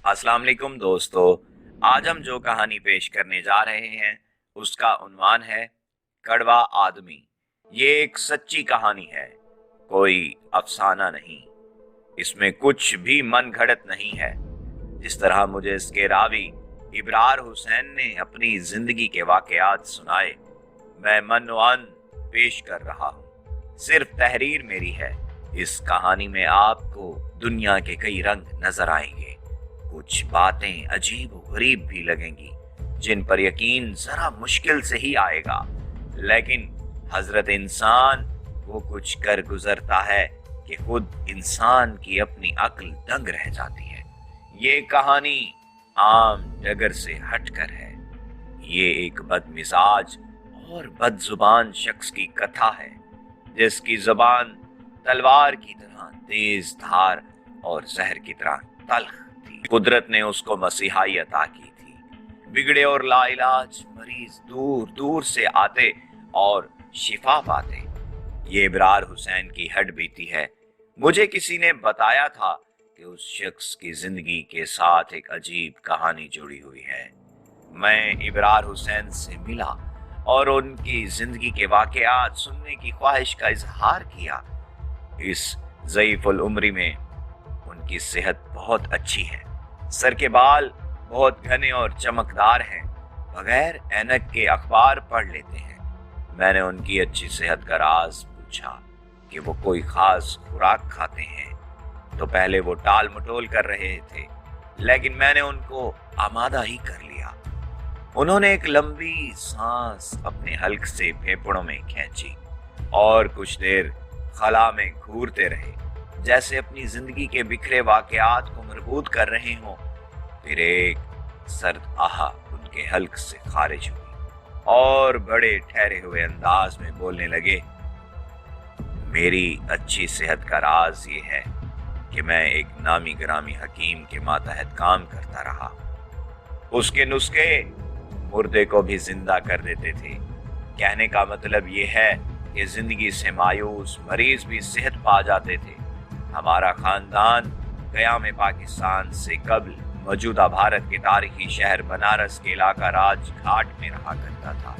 अस्सलाम वालेकुम दोस्तों। आज हम जो कहानी पेश करने जा रहे हैं उसका उन्वान है कड़वा आदमी। ये एक सच्ची कहानी है, कोई अफसाना नहीं। इसमें कुछ भी मन घड़त नहीं है। जिस तरह मुझे इसके रावी इब्रार हुसैन ने अपनी जिंदगी के वाकयात सुनाए, मैं मनोअन पेश कर रहा हूँ। सिर्फ तहरीर मेरी है। इस कहानी में आपको दुनिया के कई रंग नजर आएंगे। कुछ बातें अजीब और गरीब भी लगेंगी जिन पर यकीन जरा मुश्किल से ही आएगा, लेकिन हजरत इंसान वो कुछ कर गुजरता है कि खुद इंसान की अपनी अक्ल दंग रह जाती है। ये कहानी आम डगर से हटकर है। ये एक बदमिजाज और बदजुबान शख्स की कथा है जिसकी जुबान तलवार की तरह तेज धार और जहर की तरह तल्ख थी। कुदरत ने उसको मसीहाई अता की थी। बिगड़े और लाइलाज मरीज दूर दूर से आते और शिफा पाते। ये इब्रार हुसैन की हड्डबीती है। मुझे किसी ने बताया था कि उस शख्स की जिंदगी के साथ एक अजीब कहानी जुड़ी हुई है। मैं इब्रार हुसैन से मिला और उनकी जिंदगी के वाकयात सुनने की ख्वाहिश का इजहार किया। इस ज़ईफ़ुल उम्री में उनकी सेहत बहुत अच्छी है। सर के बाल बहुत घने और चमकदार हैं। बगैर ऐनक के अखबार पढ़ लेते हैं। मैंने उनकी अच्छी सेहत का राज पूछा कि वो कोई खास खुराक खाते हैं तो पहले वो टाल मटोल कर रहे थे, लेकिन मैंने उनको आमादा ही कर लिया। उन्होंने एक लंबी सांस अपने हल्क से फेफड़ों में खींची और कुछ देर खला में घूरते रहे, जैसे अपनी जिंदगी के बिखरे वाकयात को मरबूत कर रहे हों। फिर एक सर्द आहा उनके हल्क से खारिज हुई और बड़े ठहरे हुए अंदाज में बोलने लगे, मेरी अच्छी सेहत का राज ये है कि मैं एक नामी ग्रामी हकीम के मातहत काम करता रहा। उसके नुस्खे मुर्दे को भी जिंदा कर देते थे। कहने का मतलब ये है कि जिंदगी से मायूस मरीज भी सेहत पा जाते थे। हमारा खानदान क़याम पाकिस्तान से कबल मौजूदा भारत के तारीखी शहर बनारस के इलाका राजघाट में रहा करता था।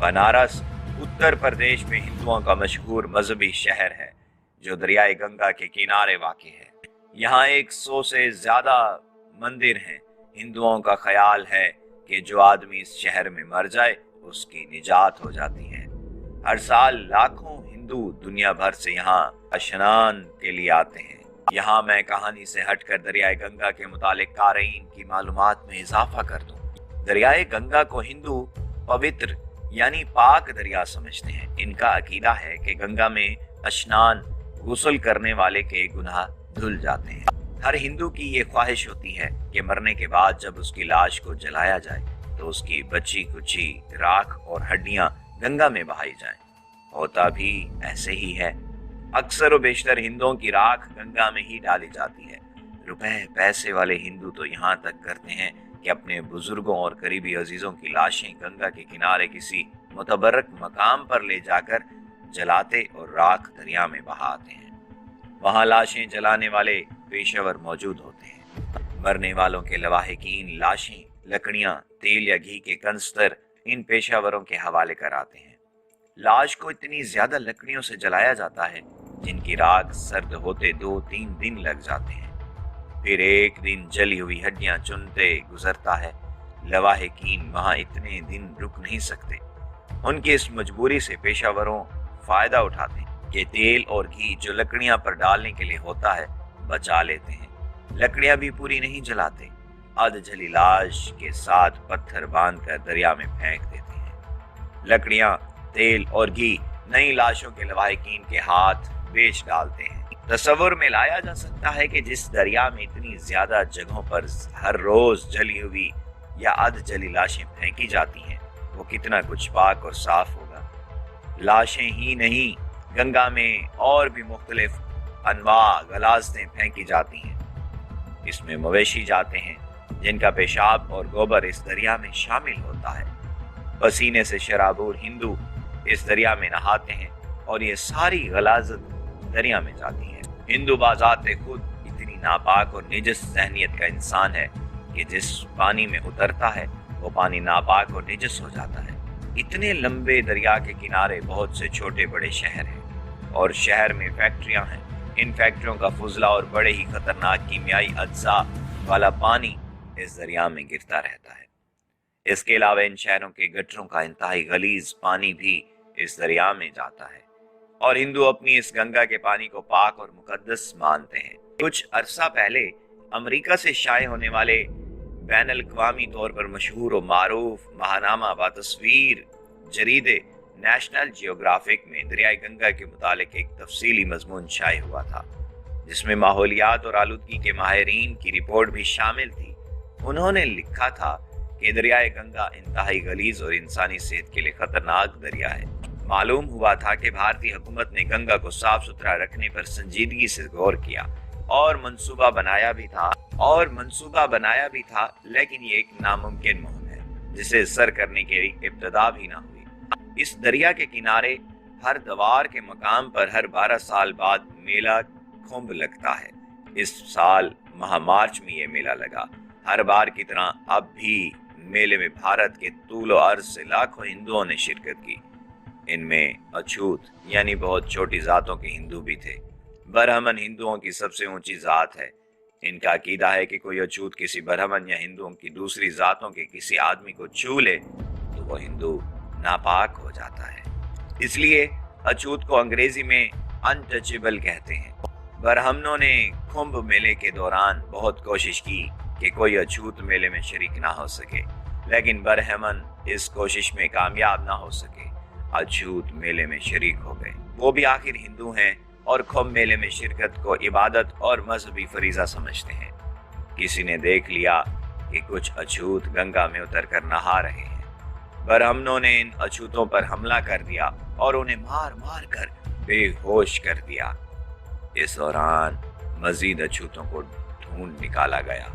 बनारस उत्तर प्रदेश में हिंदुओं का मशहूर मजहबी शहर है जो दरियाए गंगा के किनारे वाक़ है। यहाँ 100 से ज्यादा मंदिर हैं। हिंदुओं का ख्याल है कि जो आदमी इस शहर में मर जाए उसकी निजात हो जाती है। हर साल लाखों हिंदू दुनिया भर से यहाँ स्नान के लिए आते हैं। यहाँ मैं कहानी से हटकर दरियाए गंगा के मुतालिक क़ारीन की मालूमात में इजाफा कर दूं। दरियाए गंगा को हिंदू पवित्र यानी पाक दरिया समझते हैं। इनका अकीदा है कि गंगा में स्नान गुस्ल करने वाले के गुनाह धुल जाते हैं। हर हिंदू की ये ख्वाहिश होती है कि मरने के बाद जब उसकी लाश को जलाया जाए तो उसकी बची कुची राख और हड्डियां गंगा में बहाई जाएं। होता भी ऐसे ही है। अक्सर व बेशतर हिंदुओं की राख गंगा में ही डाली जाती है। रुपए पैसे वाले हिंदू तो यहाँ तक करते हैं कि अपने बुजुर्गों और करीबी अजीजों की लाशें गंगा के किनारे किसी मुतबर्रक मकाम पर ले जाकर जलाते और राख दरिया में बहाते हैं। वहाँ लाशें जलाने वाले पेशेवर मौजूद होते हैं। मरने वालों के लवाहिकीन लाशें, लकड़ियां, तेल या घी के कंस्तर इन पेशावरों के हवाले कराते हैं। लाश को इतनी ज्यादा लकड़ियों से जलाया जाता है जिनकी राख सर्द होते 2-3 दिन लग जाते हैं। फिर एक दिन जली हुई हड्डियां चुनते गुजरता है। लवाहिकीन वहां इतने दिन रुक नहीं सकते। उनकी इस मजबूरी से पेशावरों फायदा उठाते हैं कि तेल और घी जो लकड़ियां पर डालने के लिए होता है बचा लेते हैं। लकड़ियां भी पूरी नहीं जलाते। अध जली लाश के साथ पत्थर बांधकर दरिया में फेंक देते हैं। लकड़ियां, तेल और घी नई लाशों के लवाहिकीन के हाथ बेच डालते हैं। तस्वुर में लाया जा सकता है कि जिस दरिया में इतनी ज्यादा जगहों पर हर रोज जली हुई या अध जली लाशें फेंकी जाती हैं वो कितना कुछ पाक और साफ होगा। लाशें ही नहीं, गंगा में और भी मुख्तलिफ अनवा गलाजतें फेंकी जाती हैं। इसमें मवेशी जाते हैं जिनका पेशाब और गोबर इस दरिया में शामिल होता है। पसीने से शराबूर हिंदू इस दरिया में नहाते हैं और ये सारी गलाजत दरिया में जाती है। हिंदू बाजाते खुद इतनी नापाक और निजस ज़हनियत का इंसान है कि जिस पानी में उतरता है वो पानी नापाक और निजस हो जाता है। इतने लंबे दरिया के किनारे बहुत से छोटे बड़े शहर हैं और शहर में फैक्ट्रियां हैं। इन फैक्ट्रियों का फुजला और बड़े ही खतरनाक कीमियाई अज्जा वाला पानी इस दरिया में गिरता रहता है। इसके अलावा इन शहरों के गटरों का इंतहाई गलीज पानी भी इस दरिया में जाता है और हिंदू अपनी इस गंगा के पानी को पाक और मुकद्दस मानते हैं। कुछ अरसा पहले अमेरिका से शाये होने वाले बैन अल-अक़वामी तौर पर मशहूर और मारूफ महानामा बातस्वीर जरीदे नेशनल जियोग्राफिक में दरियाई गंगा के मुतालिक एक तफसीली मजमून शाये हुआ था, जिसमें माहौलियात और आलूदगी के माहिरीन की रिपोर्ट भी शामिल थी। उन्होंने लिखा था कि दरियाई गंगा इंतहाई गलीज और इंसानी सेहत के लिए खतरनाक दरिया है। मालूम हुआ था कि भारतीय हुकूमत ने गंगा को साफ सुथरा रखने पर संजीदगी से गौर किया और मंसूबा बनाया भी था, लेकिन ये एक नामुमकिन मुहिम है जिसे सर करने की इब्तिदा भी ना हुई। इस दरिया के किनारे हर दवार के मकाम पर हर 12 साल बाद मेला खुम्ब लगता है। इस साल माह मार्च में ये मेला लगा। हर बार की तरह अब भी मेले में भारत के तूलो अर्ज से लाखों हिंदुओं ने शिरकत की। इनमें अछूत यानी बहुत छोटी जातों के हिंदू भी थे। ब्राह्मण हिंदुओं की सबसे ऊंची जात है। इनका अकीदा है कि कोई अछूत किसी ब्राह्मण या हिंदुओं की दूसरी जातों के किसी आदमी को छू ले तो वो हिंदू नापाक हो जाता है। इसलिए अछूत को अंग्रेजी में अनटचेबल कहते हैं। ब्राह्मणों ने कुंभ मेले के दौरान बहुत कोशिश की कि कोई अछूत मेले में शरीक ना हो सके, लेकिन ब्राह्मण इस कोशिश में कामयाब ना हो सके। अछूत मेले में शरीक हो गए। वो भी आखिर हिंदू हैं और कुंभ मेले में शिरकत को इबादत और मजहबी फरीजा समझते हैं। किसी ने देख लिया कि कुछ अछूत गंगा में उतर कर नहा रहे हैं। ब्राह्मणों ने इन अछूतों पर हमला कर दिया और उन्हें मार मार कर बेहोश कर दिया। इस दौरान मजीद अछूतों को ढूंढ निकाला गया।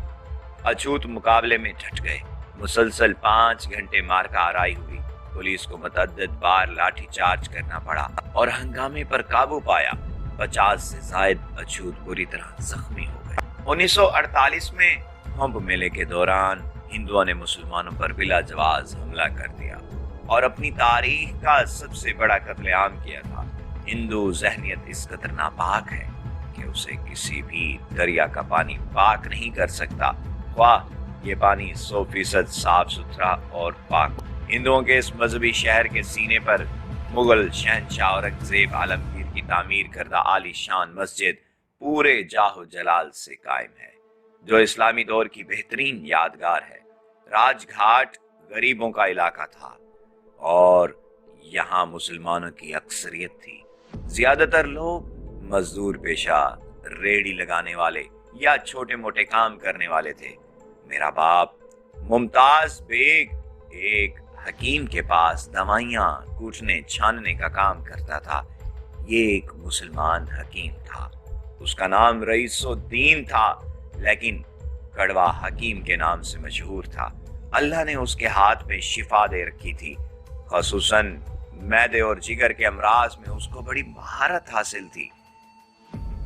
अछूत मुकाबले में डट गए। मुसलसल 5 घंटे मार का आराई हुई। पुलिस को मुतअद्दिद बार लाठी चार्ज करना पड़ा और हंगामे पर काबू पाया। 50 से ज्यादा अछूत बुरी तरह जख्मी हो गए। 1948 में कुंभ मेले के दौरान हिंदुओं ने मुसलमानों पर बिला जवाज हमला कर दिया और अपनी तारीख का सबसे बड़ा कत्लेआम किया था। हिंदू ज़हनियत इस कदर नापाक है कि उसे किसी भी दरिया का पानी पाक नहीं कर सकता, ख्वाह ये पानी 100% साफ सुथरा और पाक। हिंदुओं के इस मजहबी शहर के सीने पर मुगल शहनशाह औरंगजेब आलमगीर की तामीर करदा आलीशान मस्जिद पूरे जाहो जलाल से कायम है, जो इस्लामी दौर की बेहतरीन यादगार है। राजघाट गरीबों का इलाका था और यहाँ मुसलमानों की अक्सरियत थी। ज्यादातर लोग मजदूर पेशा, रेहड़ी लगाने वाले या छोटे मोटे काम करने वाले थे। मेरा बाप मुमताज बेग एक हकीम के पास दवाइयाँ कूटने छानने का काम करता था। ये एक मुसलमान हकीम था। उसका नाम रईसुद्दीन था, लेकिन कड़वा हकीम के नाम से मशहूर था। अल्लाह ने उसके हाथ में शिफा दे रखी थी। खसूसन मैदे और जिगर के अमराज में उसको बड़ी महारत हासिल थी।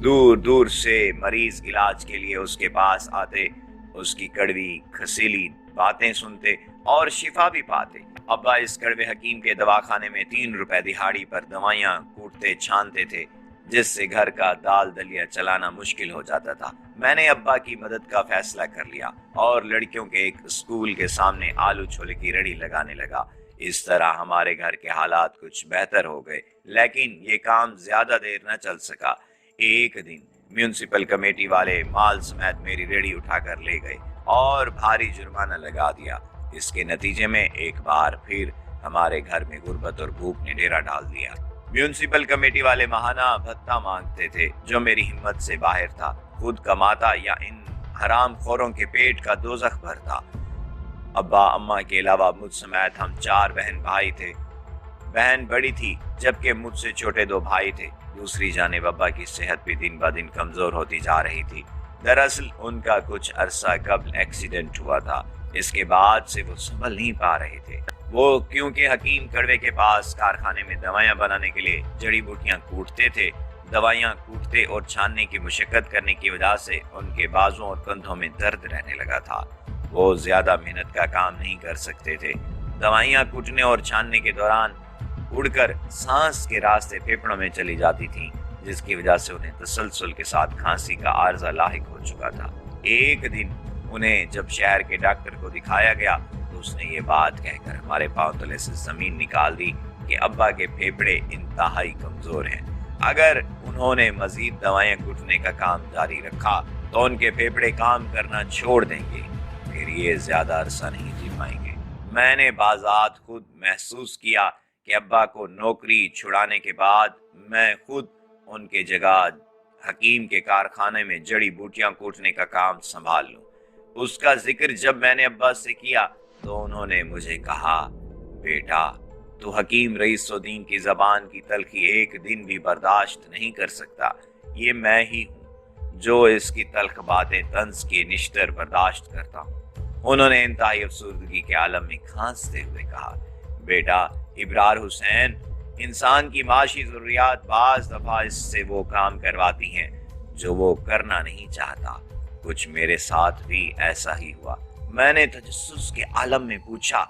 दूर दूर से मरीज इलाज के लिए उसके पास आते, उसकी कड़वी खसीली बातें सुनते और शिफा भी पाते। अब्बा इस कड़वे हकीम के दवाखाने में 3 रुपए दिहाड़ी पर दवाइयाँ कूटते छानते थे, जिससे घर का दाल दलिया चलाना मुश्किल हो जाता था। मैंने अब्बा की मदद का फैसला कर लिया और लड़कियों के एक स्कूल के सामने आलू छोले की रेहड़ी लगाने लगा। इस तरह हमारे घर के हालात कुछ बेहतर हो गए, लेकिन ये काम ज्यादा देर न चल सका। एक दिन म्यूनिसिपल कमेटी वाले माल समेत मेरी रेहड़ी उठाकर ले गए और भारी जुर्माना लगा दिया। इसके नतीजे में एक बार फिर हमारे घर में गुर्बत और भूख ने डेरा डाल दिया। म्यूनिसिपल कमेटी वाले महाना भत्ता मांगते थे, जो मेरी हिम्मत से बाहर था। खुद कमाता या इन हराम खोरों के पेट का दोजख भरता। अब्बा अम्मा के अलावा मुझ समेत हम 4 बहन भाई थे। बहन बड़ी थी, जबकि मुझसे छोटे 2 भाई थे। दूसरी जानिब अब्बा की सेहत भी दिन ब दिन कमजोर होती जा रही थी। दरअसल उनका कुछ अरसा कबल एक्सीडेंट हुआ था। इसके बाद से वो संभल नहीं पा रहे थे। वो क्योंकि हकीम कड़वे के पास कारखाने में दवाइयाँ बनाने के लिए जड़ी बूटियाँ कूटते थे, दवाइयाँ कूटते और छानने की मुशक्कत करने की वजह से उनके बाजुओं और कंधों में दर्द रहने लगा था। वो ज्यादा मेहनत का काम नहीं कर सकते थे। दवाइयाँ कूटने और छानने के दौरान उड़कर सांस के रास्ते फेफड़ों में चली जाती थीं, जिसकी वजह से उन्हें तसलसल के साथ खांसी का आर्जा लाहिक हो चुका था। एक दिन उन्हें जब शहर के डॉक्टर को दिखाया गया तो उसने ये बात कहकर हमारे पांव तले से जमीन निकाल दी कि अब्बा के फेफड़े इंतहाई कमजोर हैं। अगर उन्होंने मजीद दवाएं कूटने का काम जारी रखा तो उनके फेफड़े काम करना छोड़ देंगे, फिर ये ज्यादा अरसा नहीं जी पाएंगे। मैंने बाज़ात खुद महसूस किया कि अब्बा को नौकरी छुड़ाने के बाद मैं खुद उनके जगह हकीम के कारखाने में जड़ी बूटियां कूटने का काम संभाल लूं। उसका जिक्र जब मैंने अब्बा से किया तो उन्होंने मुझे कहा, बेटा तू हकीम रईसुद्दीन की जबान की तलखी एक दिन भी बर्दाश्त नहीं कर सकता। ये मैं ही हूँ जो इसकी तल्ख बातें तंज के निश्तर बर्दाश्त करता हूँ। उन्होंने इंतहाई अफसुर्दगी के आलम में खांसते हुए कहा, बेटा इब्रार हुसैन, इंसान की माशी जरूरियात बाज दफा इससे वो काम करवाती हैं जो वो करना नहीं चाहता। कुछ मेरे साथ भी ऐसा ही हुआ। मैंने तजस्सुस के आलम में पूछा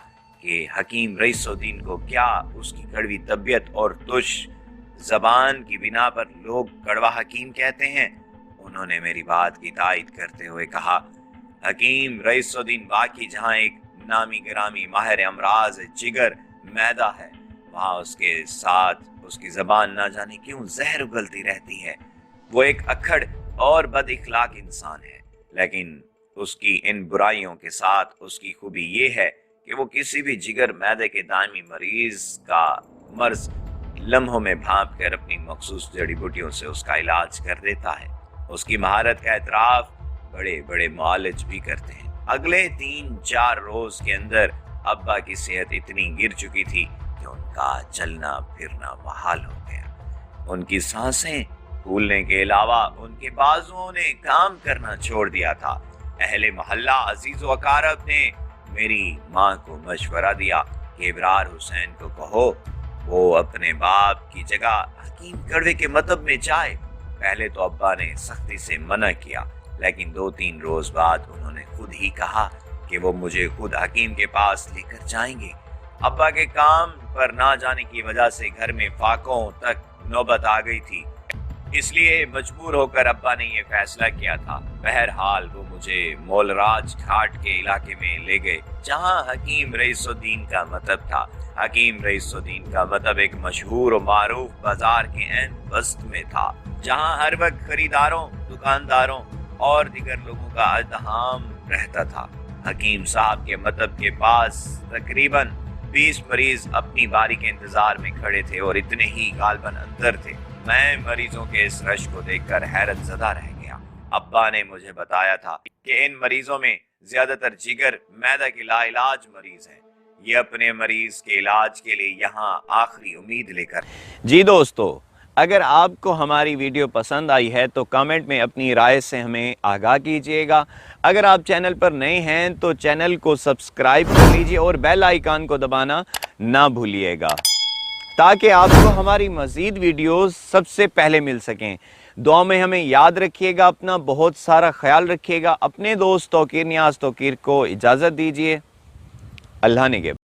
कि हकीम रईसुद्दीन को क्या उसकी कड़वी तबीयत और तुश जबान की बिना पर लोग कड़वा हकीम कहते हैं? उन्होंने मेरी बात की तायद करते हुए कहा, हकीम रईसुद्दीन वाकई जहाँ एक नामी गिरामी माहिर अमराज जिगर मैदा है, वहाँ उसके साथ उसकी जबान ना जाने क्यों जहर उगलती रहती है। वो एक अक्खड़ और बद इखलाक इंसान है, लेकिन उसकी इन बुराइयों के साथ उसकी खूबी ये है कि वो किसी भी जिगर मैदे के दायमी मरीज का मर्ज लम्हों में भांप कर अपनी मखसूस जड़ी बूटियों से उसका इलाज कर देता है। उसकी महारत का एतराफ बड़े बड़े मुआलिज भी करते हैं। अगले 3-4 रोज के अंदर अब्बा की सेहत इतनी गिर चुकी थी कि उनका चलना फिरना बहाल हो गया। उनकी सांसें फूलने के अलावा उनके बाजुओं ने काम करना छोड़ दिया था। अहले मोहल्ला अजीज व अकारब ने मेरी माँ को मशवरा दिया कि इब्रार हुसैन को कहो वो अपने बाप की जगह हकीम कड़वे के मतब में जाए। पहले तो अब्बा ने सख्ती से मना किया, लेकिन 2-3 रोज बाद उन्होंने खुद ही कहा कि वो मुझे खुद हकीम के पास लेकर जाएंगे। अब्बा के काम पर ना जाने की वजह से घर में फाकों तक नौबत आ गई थी, इसलिए मजबूर होकर अब्बा ने ये फैसला किया था। बहरहाल वो मुझे मौलराज घाट के इलाके में ले गए जहां हकीम रईसुद्दीन का मतब था। हकीम रईसुद्दीन का मतब एक मशहूर और मारूफ बाजार के ऐन वस्त में था, जहां हर वक्त खरीदारों, दुकानदारों और दिगर लोगों का अज़दहाम रहता था। हकीम साहब के मतब के पास तकरीबन 20 मरीज अपनी बारी के इंतजार में खड़े थे और इतने ही गालबन अंदर थे। मैं मरीजों के इस रश को देखकर हैरत ज़दा रह गया। अब्बा ने मुझे बताया था कि इन मरीजों में ज्यादातर जिगर मैदा के लाइलाज मरीज हैं। ये अपने मरीज के इलाज के लिए यहाँ आखिरी उम्मीद लेकर। जी दोस्तों, अगर आपको हमारी वीडियो पसंद आई है तो कमेंट में अपनी राय से हमें आगाह कीजिएगा। अगर आप चैनल पर नए हैं तो चैनल को सब्सक्राइब कर लीजिए और बेल आइकन को दबाना ना भूलिएगा, ताकि आपको हमारी मज़ीद वीडियोस सबसे पहले मिल सकें। दुआ में हमें याद रखिएगा, अपना बहुत सारा ख्याल रखिएगा। अपने दोस्त तौकीर नियाज़ तौकीर को इजाज़त दीजिए। अल्लाह ने